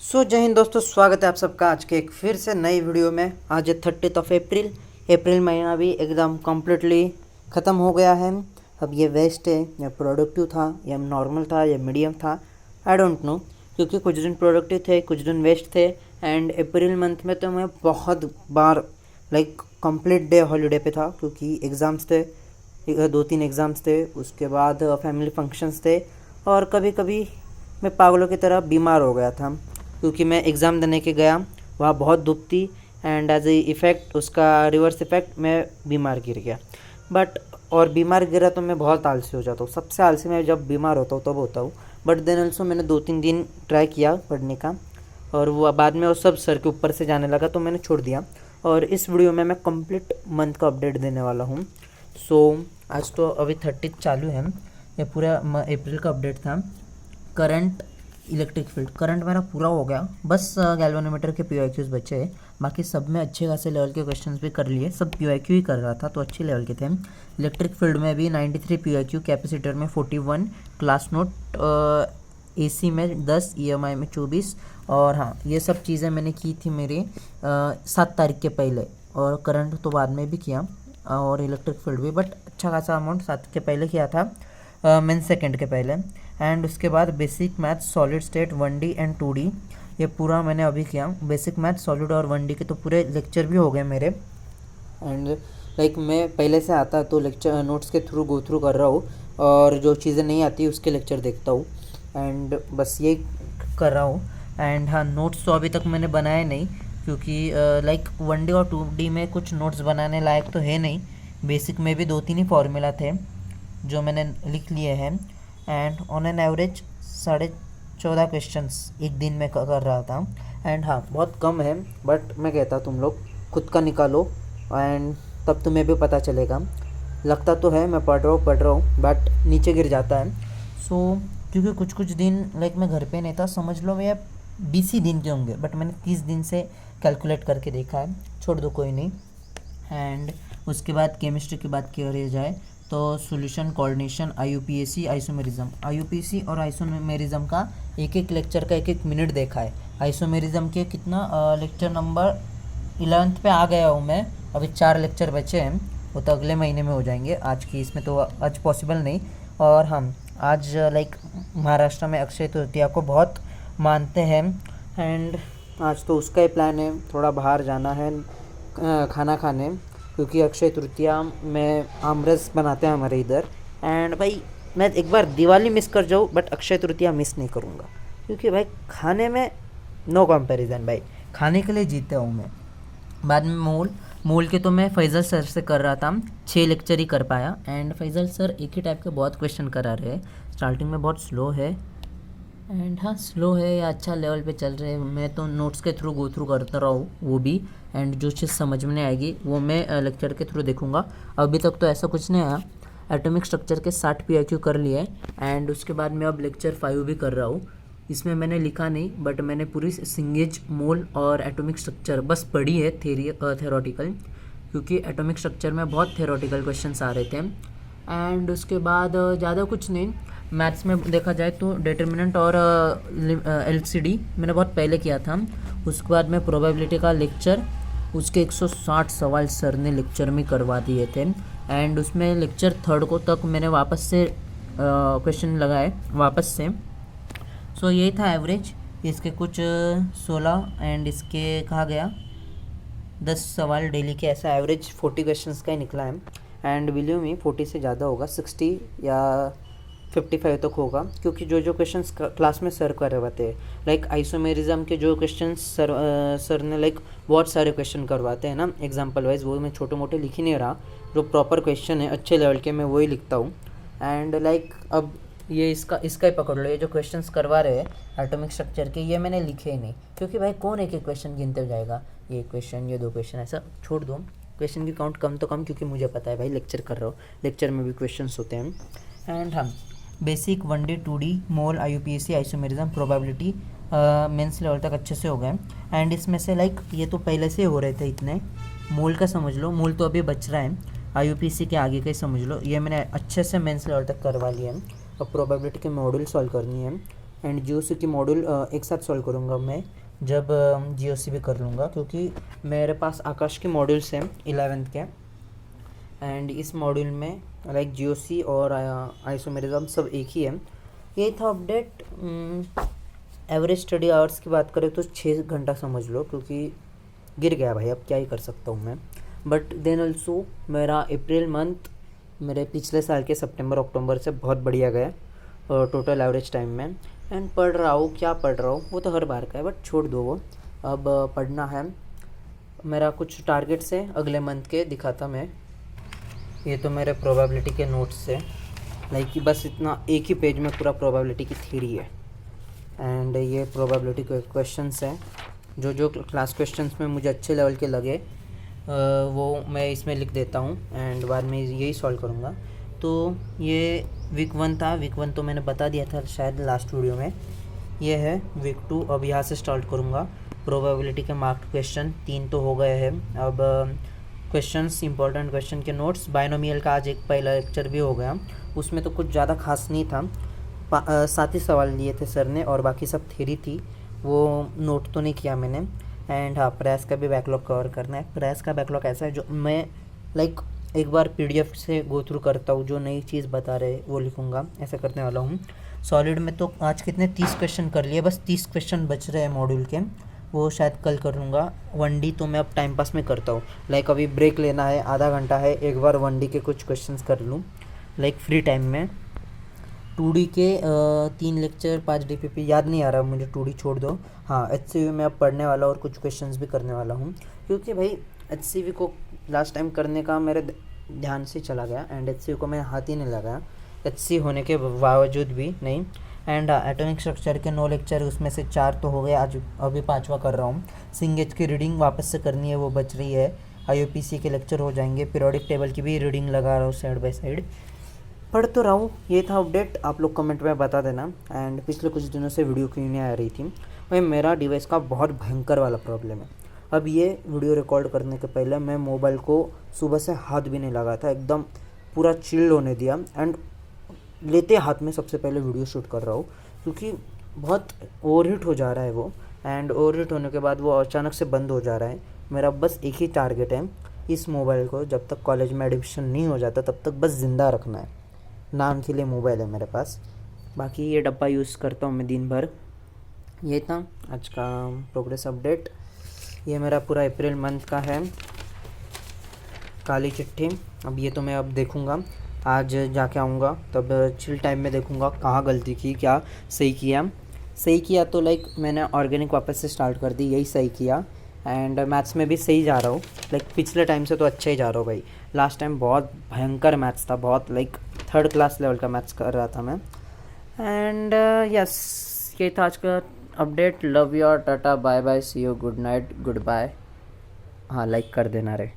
जय हिंद दोस्तों, स्वागत है आप सबका आज के एक फिर से नई वीडियो में। आज है 30 अप्रैल। अप्रैल महीना भी एकदम कम्प्लीटली ख़त्म हो गया है। अब ये वेस्ट है या प्रोडक्टिव था या नॉर्मल था या मीडियम था, आई डोंट नो, क्योंकि कुछ दिन प्रोडक्टिव थे, कुछ दिन वेस्ट थे। एंड अप्रैल मंथ में तो मैं बहुत बार कंप्लीट डे हॉलीडे पे था, क्योंकि एग्ज़ाम्स थे, 2-3 एग्ज़ाम्स थे, उसके बाद फैमिली फंक्शंस थे, और कभी कभी मैं पागलों की तरह बीमार हो गया था, क्योंकि मैं एग्ज़ाम देने के गया, वहाँ बहुत धूप थी, एंड एज ए इफ़ेक्ट, उसका रिवर्स इफ़ेक्ट, मैं बीमार गिर गया। बट और बीमार गिरा तो मैं बहुत आलसी हो जाता हूँ, सबसे आलसी मैं जब बीमार होता हूँ तब होता हूँ। बट देन ऑल्सो मैंने 2-3 दिन ट्राई किया पढ़ने का, और वो बाद में वो सब सर के ऊपर से जाने लगा, तो मैंने छोड़ दिया। और इस वीडियो में मैं कंप्लीट मंथ का अपडेट देने वाला हूँ। आज तो अभी 30 चालू है, ये पूरा अप्रैल का अपडेट था। करंट इलेक्ट्रिक फील्ड करंट मेरा पूरा हो गया, बस गैल्वेनोमीटर के पीओक्यूज बचे हैं। बाकी सब में अच्छे खासे लेवल के क्वेश्चंस भी कर लिए, सब पीओक्यू ही कर रहा था, तो अच्छे लेवल के थे। इलेक्ट्रिक फील्ड में भी 93 पीओक्यू, कैपेसिटर में 41, क्लास नोट एसी में 10, ईएमआई में 24। और हाँ, ये सब चीज़ें मैंने की थी मेरी 7 तारीख के पहले, और करंट तो बाद में भी किया, और इलेक्ट्रिक फील्ड भी, बट अच्छा खासा अमाउंट 7 के पहले किया था, मीन सेकेंड के पहले। एंड उसके बाद basic math, solid state, 1D and 2D, ये पूरा मैंने अभी किया। बेसिक मैथ, सॉलिड और 1D के तो पूरे लेक्चर भी हो गए मेरे। एंड मैं पहले से आता तो लेक्चर नोट्स के थ्रू गो थ्रू कर रहा हूँ, और जो चीज़ें नहीं आती उसके लेक्चर देखता हूँ, एंड बस ये कर रहा हूँ। एंड हाँ, नोट्स तो अभी तक मैंने बनाए नहीं, क्योंकि 1D और 2D में कुछ नोट्स बनाने लायक तो है नहीं। बेसिक में भी 2-3 ही फॉर्मूला थे जो मैंने लिख लिए हैं, and on an average 14.5 questions एक दिन में कर रहा था। एंड हाँ, बहुत कम है, बट मैं कहता तुम लोग खुद का निकालो, एंड तब तुम्हें भी पता चलेगा। लगता तो है मैं पढ़ रहा हूँ, बट नीचे गिर जाता है। क्योंकि कुछ दिन मैं घर पे नहीं था, समझ लो भैया 20 ही दिन के होंगे, बट मैंने 30 दिन से कैलकुलेट करके देखा है, छोड़ दो कोई नहीं। एंड उसके बाद केमिस्ट्री की बात की जाए तो सॉल्यूशन, कोऑर्डिनेशन, आईयूपीएसी, आईयूपीएसी और आइसोमेरिज्म का एक लेक्चर का 1 मिनट देखा है। आइसोमेरिज्म के कितना लेक्चर नंबर 11th पे आ गया हूँ मैं, अभी 4 लेक्चर बचे हैं, वो तो अगले महीने में हो जाएंगे, आज की इसमें तो आज पॉसिबल नहीं। और हम आज महाराष्ट्र में अक्षय तृतीया को बहुत मानते हैं, एंड आज तो उसका ही प्लान है, थोड़ा बाहर जाना है खाना खाने, क्योंकि अक्षय तृतीया में आमरस बनाते हैं हमारे इधर। एंड भाई, मैं एक बार दिवाली मिस कर जाऊँ, बट अक्षय तृतीया मिस नहीं करूँगा, क्योंकि भाई खाने में नो कंपैरिजन, भाई खाने के लिए जीता हूँ मैं। बाद में मूल के तो मैं फैज़ल सर से कर रहा था, 6 लेक्चर ही कर पाया। एंड फैज़ल सर एक ही टाइप के बहुत क्वेश्चन करा रहे हैं, स्टार्टिंग में बहुत स्लो है, एंड हाँ स्लो है या अच्छा लेवल पे चल रहे हैं। मैं तो नोट्स के थ्रू गो थ्रू करता रहा हूँ वो भी, एंड जो चीज़ समझ में आएगी वो मैं लेक्चर के थ्रू देखूँगा। अभी तक तो ऐसा कुछ नहीं आया। एटॉमिक स्ट्रक्चर के 60 पीआईक्यू कर लिए, एंड उसके बाद मैं अब लेक्चर 5 भी कर रहा हूँ। इसमें मैंने लिखा नहीं, बट मैंने पूरी सिंगेज, मोल और एटॉमिक स्ट्रक्चर बस पढ़ी है, थेरोटिकल, क्योंकि एटॉमिक स्ट्रक्चर में बहुत थेरोटिकल क्वेश्चन आ रहे थे। एंड उसके बाद ज़्यादा कुछ नहीं। मैथ्स में देखा जाए तो डिटर्मिनेंट और एलसीडी मैंने बहुत पहले किया था। उसके बाद में प्रोबेबिलिटी का लेक्चर, उसके 160 सवाल सर ने लेक्चर में करवा दिए थे, एंड उसमें लेक्चर 3 को तक मैंने वापस से क्वेश्चन लगाए वापस से। यही था एवरेज। इसके कुछ 16, एंड इसके कहा गया 10 सवाल डेली के, ऐसा एवरेज 40 क्वेश्चंस का ही निकला है। एंड बिलीव मी 40 से ज़्यादा होगा, 60 या 55 तक होगा, क्योंकि जो क्वेश्चंस क्लास में सर करवाते हैं, आइसोमेरिज्म के जो क्वेश्चंस सर ने बहुत सारे क्वेश्चन करवाते हैं ना एग्जांपल वाइज, वो मैं छोटे मोटे लिख ही नहीं रहा, जो प्रॉपर क्वेश्चन है अच्छे लेवल के मैं वही लिखता हूँ। एंड अब ये इसका ही पकड़ लो, ये जो क्वेश्चंस करवा रहे हैं एटॉमिक स्ट्रक्चर के, ये मैंने लिखे ही नहीं, क्योंकि भाई कौन एक क्वेश्चन गिनते जाएगा, ये क्वेश्चन, ये 2 क्वेश्चन, ऐसा छोड़ दो। क्वेश्चन की काउंट कम तो कम, क्योंकि मुझे पता है भाई लेक्चर कर रहा हूँ, लेक्चर में भी क्वेश्चंस होते हैं। एंड हम basic, 1D 2D, mole, IUPAC, isomerism, probability mains level तक अच्छे से हो गए। एंड इसमें से ये तो पहले से हो रहे थे इतने। मोल का समझ लो, मोल तो अभी बच रहा है, आईयूपीएसी के आगे का ही समझ लो, ये मैंने अच्छे से मेंस लेवल तक करवा लिया है। अब प्रोबेबिलिटी के मॉड्यूल सॉल्व करनी है, एंड GOC की मॉड्यूल एक साथ सॉल्व करूँगा मैं जब GOC भी कर लूँगा, क्योंकि मेरे पास आकाश के मॉड्यूल्स हैं 11th के, एंड इस मॉड्यूल में लाइक GOC और आइसोमेरिज्म सब एक ही है। ये था अपडेट। एवरेज स्टडी आवर्स की बात करें तो 6 घंटा समझ लो, क्योंकि गिर गया भाई, अब क्या ही कर सकता हूँ मैं। बट देन ऑल्सो मेरा अप्रैल मंथ मेरे पिछले साल के सितंबर अक्टूबर से बहुत बढ़िया गया टोटल एवरेज टाइम में। एंड पढ़ रहा हूँ, क्या पढ़ रहा हूँ वो तो हर बार का है, बट छोड़ दो वो। अब पढ़ना है, मेरा कुछ टारगेट्स है अगले मंथ के, दिखाता मैं। ये तो मेरे प्रोबेबिलिटी के नोट्स है, लाइक कि बस इतना एक ही पेज में पूरा प्रोबेबिलिटी की थ्योरी है। एंड ये प्रोबेबिलिटी के क्वेश्चंस हैं, जो क्लास क्वेश्चंस में मुझे अच्छे लेवल के लगे वो मैं इसमें लिख देता हूँ एंड बाद में यही सॉल्व करूँगा। तो ये वीक 1 था। वीक 1 तो मैंने बता दिया था शायद लास्ट वीडियो में। ये है वीक 2। अब यहाँ से स्टार्ट करूँगा। प्रोबेबिलिटी के मार्क्ड क्वेश्चन 3 तो हो गए हैं। अब क्वेश्चंस, इंपॉर्टेंट क्वेश्चन के नोट्स। बाइनोमियल का आज एक पहला लेक्चर भी हो गया, उसमें तो कुछ ज़्यादा खास नहीं था। 7 ही सवाल लिए थे सर ने और बाकी सब थ्योरी थी, वो नोट तो नहीं किया मैंने। एंड हाँ, प्रयास का भी बैकलॉग कवर करना है। प्रयास का बैकलॉग ऐसा है जो मैं लाइक एक बार PDF से गो थ्रू करता हूँ, जो नई चीज़ बता रहे वो लिखूँगा, ऐसा करने वाला हूँ। सॉलिड में तो आज कितने 30 क्वेश्चन कर लिए, बस 30 क्वेश्चन बच रहे हैं मॉड्यूल के, वो शायद कल कर लूँगा। 1D तो मैं अब टाइम पास में करता हूँ, लाइक अभी ब्रेक लेना है, आधा घंटा है, एक बार 1D के कुछ क्वेश्चंस कर लूँ लाइक फ्री टाइम में। 2D के 3 लेक्चर 5 DPP याद नहीं आ रहा मुझे, 2D छोड़ दो। हाँ, HCV में अब पढ़ने वाला और कुछ क्वेश्चंस भी करने वाला हूँ, क्योंकि भाई HCV को लास्ट टाइम करने का मेरे ध्यान से चला गया एंड HCV को मैं हाथ ही नहीं लगाया, HC होने के बावजूद भी नहीं। एंड एटॉमिक स्ट्रक्चर के 9 लेक्चर, उसमें से 4 तो हो गए, आज अभी 5वां कर रहा हूँ। सिंगेज की रीडिंग वापस से करनी है, वो बच रही है। IUPAC के लेक्चर हो जाएंगे। पीरियोडिक टेबल की भी रीडिंग लगा रहा हूँ साइड बाय साइड, पढ़ तो रहा हूँ। ये था अपडेट, आप लोग कमेंट में बता देना। एंड पिछले कुछ दिनों से वीडियो क्यों नहीं आ रही थी भाई, मेरा डिवाइस का बहुत भयंकर वाला प्रॉब्लम है। अब ये वीडियो रिकॉर्ड करने के पहले मैं मोबाइल को सुबह से हाथ भी नहीं लगा था, एकदम पूरा चिल्ड होने दिया एंड लेते हाथ में सबसे पहले वीडियो शूट कर रहा हूँ, क्योंकि बहुत ओवरहीट हो जा रहा है वो। एंड ओवरहीट होने के बाद वो अचानक से बंद हो जा रहा है। मेरा बस एक ही टारगेट है, इस मोबाइल को जब तक कॉलेज में एडमिशन नहीं हो जाता तब तक बस ज़िंदा रखना है। नाम के लिए मोबाइल है मेरे पास, बाकी ये डब्बा यूज़ करता हूँ मैं दिन भर। ये था आज का प्रोग्रेस अपडेट। ये मेरा पूरा अप्रैल मंथ का है काली चिट्ठी। अब ये तो मैं अब देखूँगा, आज जाके आऊँगा तब चिल टाइम में देखूँगा कहाँ गलती की, क्या सही किया। सही किया तो लाइक मैंने ऑर्गेनिक वापस से स्टार्ट कर दी, यही सही किया। एंड मैथ्स में भी सही जा रहा हूँ, लाइक पिछले टाइम से तो अच्छा ही जा रहा हूँ भाई। लास्ट टाइम बहुत भयंकर मैथ्स था, बहुत लाइक 3rd क्लास लेवल का मैथ्स कर रहा था मैं। एंड यस, ये था आज का अपडेट। लव यू, टाटा, bye bye, see you, good night, good bye. हाँ, लाइक कर देना रे।